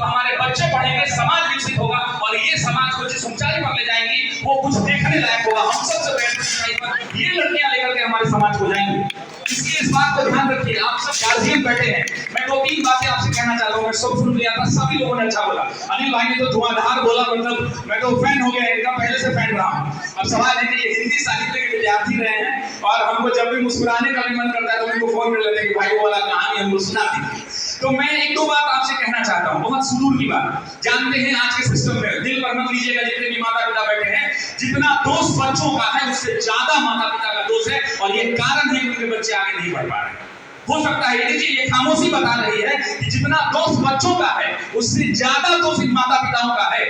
तो हमारे बच्चे पढ़ेंगे, समाज विकसित होगा और ये समाज को जिस ऊंचाई पर ले जाएंगी वो कुछ देखने लायक होगा। हम सबसे बेहतर ऊंचाई पर ये लड़कियां लेकर के हमारे समाज को जाएंगी। इसलिए इस बात को ध्यान रखिए। आप सब गार्जियन बैठे हैं, मैं 2-3 बातें आपसे कहना चाहता हूँ। मैं सब सुन लिया था, सभी लोगों ने अच्छा बोला। अनिल भाई ने तो धुआंधार बोला, मतलब मैं तो फैन हो गया, इनका पहले से फैन रहा हूँ। अब सवाल है कि ये हिंदी साहित्य के विद्यार्थी रहे हैं और हमको जब भी मुस्कुराने का भी मन करता है तो उनको फोन कर लेते हैं कि भाई वो वाला कहानी हमको सुना दी। तो मैं 1-2 बात आपसे कहना चाहता हूँ, बहुत सुदूर की बात। जानते हैं आज के सिस्टम में, दिल पर मत लीजिएगा जितने भी माता पिता बैठे हैं, जितना दोष बच्चों का है उससे ज्यादा माता पिता का दोष है और ये कारण है कि उनके बच्चे आगे नहीं बढ़ पा रहे। हो सकता है देखिए ये खामोशी बता रही है कि जितना दोष बच्चों का है उससे ज्यादा दोष इन माता पिताओं का है।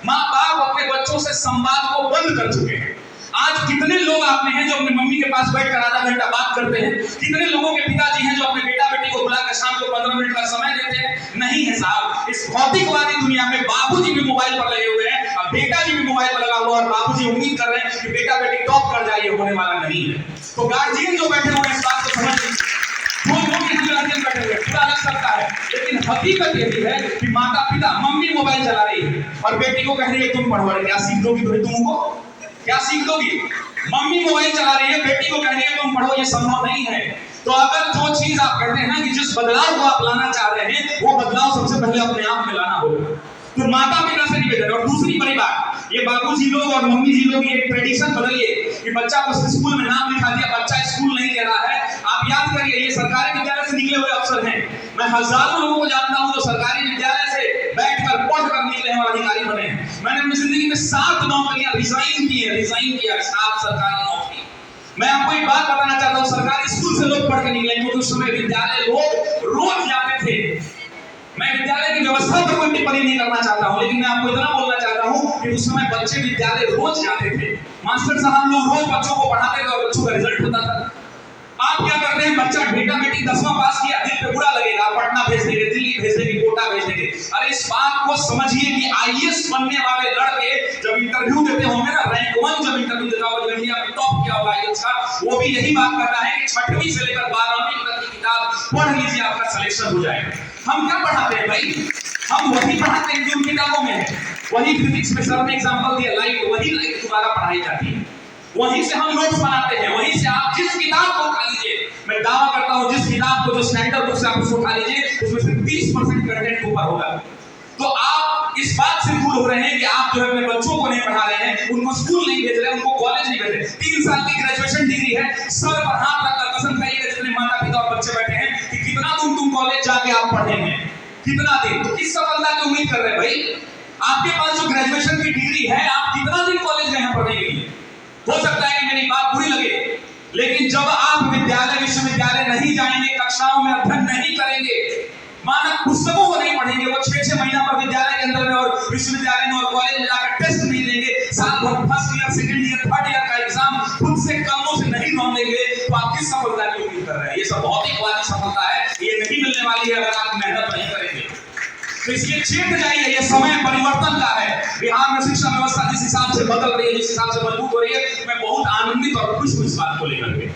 माँ बाप अपने बच्चों से संवाद को बंद कर चुके हैं। आज कितने लोग आप में हैं जो अपने मम्मी के पास बैठकर आधा घंटा बात करते हैं? कितने लोगों के पिताजी हैं जो अपने बेटा बेटी को बुलाकर शाम को 15 मिनट का समय देते हैं? नहीं है साहब। इस भौतिकवादी दुनिया में बाबूजी भी मोबाइल पर लगे हुए हैं और बेटा जी भी मोबाइल पर लगा हुआ और बाबूजी उम्मीद कर रहे हैं कि बेटा बेटी टॉप कर जाए, ये होने वाला नहीं है। तो गार्जियन जो बैठे हुए हैं इस बात को समझ लीजिए। वो लोग गार्जियन बैठे हुए बुरा लग सकता है, लेकिन हकीकत ये भी है कि माता पिता, मम्मी मोबाइल चला रही है और बेटी को कह रही है तुम पढ़ो। क्या सीख दोगी तुमको? क्या सीख दोगी? मम्मी मोबाइल चला रही है, बेटी को कह रही है तुम पढ़ो, ये संभव नहीं है। तो अगर जो चीज आप कहते हैं ना कि जिस बदलाव को आप लाना चाह रहे हैं वो बदलाव सबसे पहले अपने आप में लाना होगा। तो माता पिता से निवेदन। और दूसरी बड़ी बात, ये बाबूजी लोग और मम्मी जी लोग ये एक ट्रेडिशन बदलिए कि बच्चा को स्कूल में नाम लिखा दिया, बच्चा स्कूल नहीं दे रहा है। आप याद करिए, ये सरकारी विद्यालय से निकले हुए अफसर हैं। मैं हजारों लोगों को जानता हूं जो सरकारी विद्यालय से बैठकर पढ़कर निकले हैं और अधिकारी बने हैं। मैंने अपनी जिंदगी में 7 नौकरियां रिजाइन किया 7 सरकारी नौकरी। मैं आपको एक बात बताना चाहता हूं, सरकारी स्कूल से लोग पढ़ के निकले क्योंकि उस समय विद्यालय लोग रोज जाते थे। मैं विद्यालय की व्यवस्था पर कोई टिप्पणी नहीं करना चाहता हूं, लेकिन मैं आपको इतना बोलना चाहता हूं कि उस समय बच्चे विद्यालय रोज जाते थे। मास्टर साहब लोग रोज बच्चों को पढ़ाते थे और बच्चों का रिजल्ट होता था। आप क्या करते हैं? बच्चा बेटा बेटी 10वां पास किया, दिल पे बुरा लगेगा, पटना भेज देंगे, दिल्ली भेज देंगे, कोटा भेज देंगे। अरे इस बात को समझिए कि आईएएस बनने वाले लड़के जब इंटरव्यू देते होंगे ना, रैंक 1 जब इंटरव्यू देता होगा, इंडिया में टॉप किया होगा आईएएस का, वो भी यही बात करता है कि 6वीं से लेकर 12वीं तक की किताब पढ़ लीजिए, आपका सिलेक्शन हो जाएगा। हम क्या पढ़ाते हैं भाई? हम वही पढ़ाते हैं जो उन किताबों में है। वही फिजिक्स में सर ने एग्जांपल दिया, लाइट, वही लाइट दोबारा पढ़ाई जाती है। वहीं से हम नोट्स बनाते हैं, वहीं से आप जिस किताब को उठा लीजिए, मैं दावा करता हूं जिस किताब को जो स्टैंडर्ड बुक से आप उसको उठा लीजिए उसमें से 30% कंटेंट ऊपर होगा। तो आप इस बात से दूर हो रहे हैं कि आप जो है अपने बच्चों को नहीं पढ़ा रहे हैं, उनको स्कूल नहीं भेज रहे हैं, उनको कॉलेज नहीं भेज रहे। 3 साल की ग्रेजुएशन डिग्री है, सर पर हाथ रखकर कसम खाइएगा जितने माता पिता और बच्चे बैठे हैं कि कितना दिन तुम कॉलेज जाके आप पढ़ेंगे, कितना दिन? तो किस सफलता की उम्मीद कर रहे हैं भाई? आपके पास जो ग्रेजुएशन की डिग्री है, आप कितना दिन कॉलेज गए हैं पढ़ने के लिए? हो सकता है कि मेरी बात बुरी लगे, लेकिन जब आप विद्यालय विश्वविद्यालय नहीं जाएंगे, कक्षाओं में अध्ययन नहीं करेंगे, मानक पुस्तकों को नहीं पढ़ेंगे, वो 6-6 महीना पर विद्यालय के अंदर में और विश्वविद्यालय में और कॉलेज में जाकर टेस्ट नहीं देंगे, साल भर first year, second year, third year का एग्जाम खुद से कलमों से नहीं ढूंढ लेंगे, तो आप किस सफलता की उम्मीद कर रहे हैं? ये सब भौतिकवादी सफलता है, ये नहीं मिलने वाली है अगर आप मेहनत नहीं करेंगे। तो इसलिए चेत जाइए, ये समय परिवर्तन का है। बिहार में शिक्षा व्यवस्था जिस हिसाब से बदल रही है, जिस हिसाब से मजबूत हो रही है, मैं बहुत आनंदित और खुश हूं इस बात को लेकर के।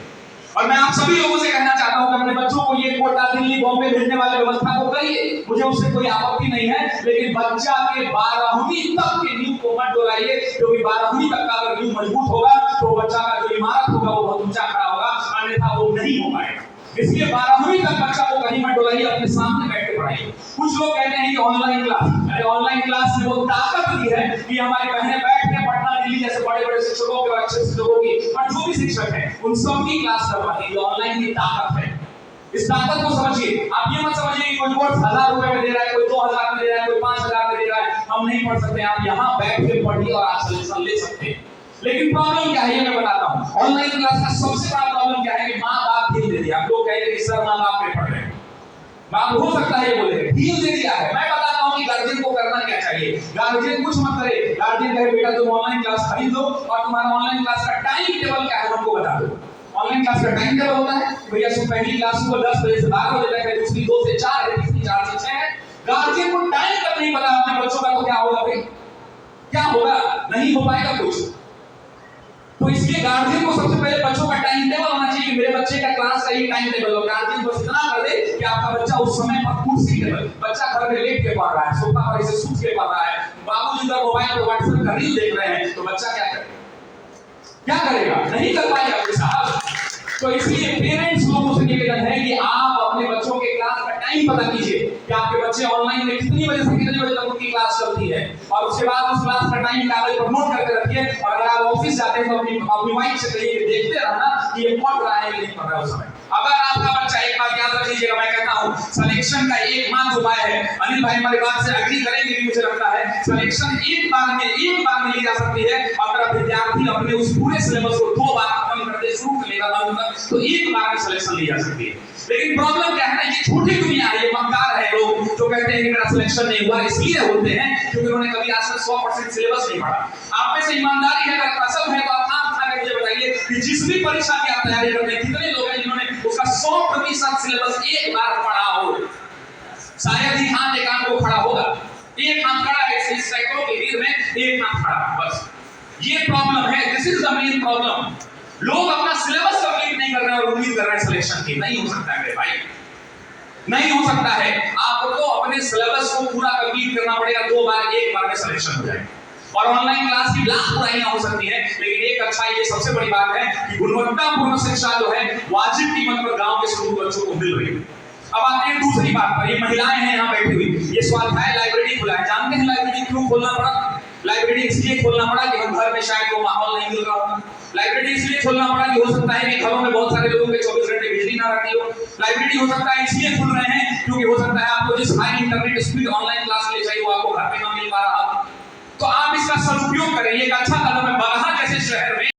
और मैं आप सभी लोगों से कहना चाहता हूं कि अपने बच्चों को ये कोटा, दिल्ली, बॉम्बे भेजने वाली व्यवस्था को करिए, मुझे उससे कोई आपत्ति नहीं है, लेकिन बच्चा के 12वीं तक के नींव को मत डोलाइए, क्योंकि 12वीं तक का अगर नींव मजबूत होगा तो बच्चा का जो इमारत होगा वो बहुत ऊंचा खड़ा होगा, अन्यथा वो नहीं हो पाएगा। इसलिए 12वीं तक बच्चा को कहीं मत डोलाइए, अपने सामने बैठ के पढ़ाइए। कुछ लोग कहते हैं कि ऑनलाइन क्लास, अरे ऑनलाइन क्लास में वो ताकत दी है कि हमारी बहनें बैठ के पटना, दिल्ली जैसे बड़े-बड़े शिक्षकों के, अच्छे शिक्षकों की, और जो भी शिक्षक हैं उन सबकी क्लास करवाती है। ऑनलाइन की ताकत है, इस ताकत को समझिए। आप ये मत समझिए कि कोई कोर्स 1000 रुपए में दे रहा है, कोई 2000 में दे रहा है, कोई 5000 में दे रहा है, हम नहीं पढ़ सकते। आप यहाँ बैठ के पढ़िए और आप सॉल्यूशन ले सकते हैं। लेकिन प्रॉब्लम क्या है ये मैं बताता हूँ। ऑनलाइन क्लास का सबसे बड़ा प्रॉब्लम क्या है कि माँ बाप ढील दे दिया। आप लोग कहते हैं सर माँ बाप पे पढ़ रहे हैं, बाप हो सकता है ये बोले ढील दे दिया है। मैं बताता हूँ कि गार्जियन को करना क्या चाहिए। गार्जियन कुछ मत करे, गार्जियन कहे बेटा तुम ऑनलाइन क्लास खरीद लो और तुम्हारा ऑनलाइन क्लास का टाइम टेबल क्या है हमको बता दो। ऑनलाइन क्लास का टाइम टेबल होता है भैया, पहली क्लास को 10 बजे से 12 बजे तक है, दूसरी 2 से 4 है, तीसरी 4 से 6 है। गार्जियन को टाइम तक नहीं पता अपने बच्चों का, तो क्या होगा भाई? क्या होगा? नहीं हो पाएगा कुछ। तो तो इसलिए गार्जियन को सबसे पहले बच्चों का टाइम टेबल होना चाहिए कि मेरे बच्चे का क्लास का ये टाइम टेबल हो। गार्जियन बस इतना कर दे कि आपका बच्चा उस समय पर कुर्सी पे, बच्चा घर में लेट के पढ़ रहा है, सोफा पर ऐसे सूत के पढ़ रहा है, बाबूजी का मोबाइल पर व्हाट्सएप का रील देख रहे हैं, तो बच्चा क्या करेगा? क्या करेगा? नहीं कर पाएगा आपके साहब। तो इसलिए पेरेंट्स लोगों से निवेदन है कि आप अपने बच्चों के क्लास का टाइम पता कीजिए कि आपके बच्चे ऑनलाइन में कितनी बजे से कितने बजे तक उनकी क्लास चलती है, और उसके बाद उस क्लास का टाइम कागज पर नोट करके रखिए। और अगर आप ऑफिस जाते हैं तो अपनी वाइफ से कहिए कि देखते रहना कि ये पढ़ रहा है कि नहीं पढ़ रहा है उस समय। अगर आपका बच्चा, एक बात याद रख लीजिएगा, मैं कहता हूं सिलेक्शन का एकमात्र उपाय है, अनिल भाई हमारी बात से एग्री करेंगे मुझे लगता है, सिलेक्शन एक बार में ली जा सकती है। अगर विद्यार्थी अपने उस पूरे सिलेबस को 2 बार खत्म कर दे, शुरू से लेकर अंत तक, तो एक बार में सिलेक्शन ली जा सकती है। लेकिन प्रॉब्लम क्या है ना, ये छोटी दुनिया है, ये मक्कार है लोग जो कहते हैं कि मेरा सिलेक्शन नहीं हुआ, इसलिए होते हैं क्योंकि उन्होंने कभी आज तक 100% सिलेबस नहीं पढ़ा। आप में से ईमानदारी है, अगर कसम है तो आप हाथ उठा के मुझे बताइए कि जिस भी परीक्षा की आप तैयारी करते हैं, कितने लोग हैं जिन्होंने उसका 100% सिलेबस एक बार पढ़ा हो? शायद ही हाथ एक हाथ को खड़ा होगा, एक हाथ खड़ा है इस सैकड़ों की भीड़ में, एक हाथ खड़ा, बस। ये प्रॉब्लम है, this is the main problem. लोग अपना सिलेबस कंप्लीट नहीं कर रहे हैं और उम्मीद कर रहे हैं सिलेक्शन की। नहीं हो सकता है मेरे भाई, नहीं हो सकता है। आपको अपने सिलेबस को पूरा कंप्लीट करना पड़ेगा, 2 बार, एक बार में सिलेक्शन हो जाएगा। और ऑनलाइन क्लास की लाख बुराइयां हो सकती है, लेकिन एक अच्छा ये सबसे बड़ी बात है कि गुणवत्तापूर्ण शिक्षा जो है वाजिब कीमत पर गांव के स्कूल बच्चों को मिल रही है। अब आते हैं दूसरी बात पर, ये महिलाएं हैं यहाँ बैठी हुई, ये स्वाध्याय लाइब्रेरी खुला है। जानते हैं लाइब्रेरी क्यों खोलना पड़ा? लाइब्रेरी इसलिए खोलना पड़ा कि हम घर में शायद वो माहौल नहीं मिल रहा होगा। लाइब्रेरी इसलिए खोलना पड़ा कि हो सकता है कि घरों में बहुत सारे लोगों के 24 घंटे बिजली ना रहती हो। लाइब्रेरी हो सकता है इसलिए खुल रहे हैं क्योंकि हो सकता है आपको जिस high internet speed online class के लिए चाहिए वो आपको घर पे ना मिल पा रहा हो। तो आप इसका सदुपयोग करें, ये एक अच्छा कदम है। बगहा जैसे शहर में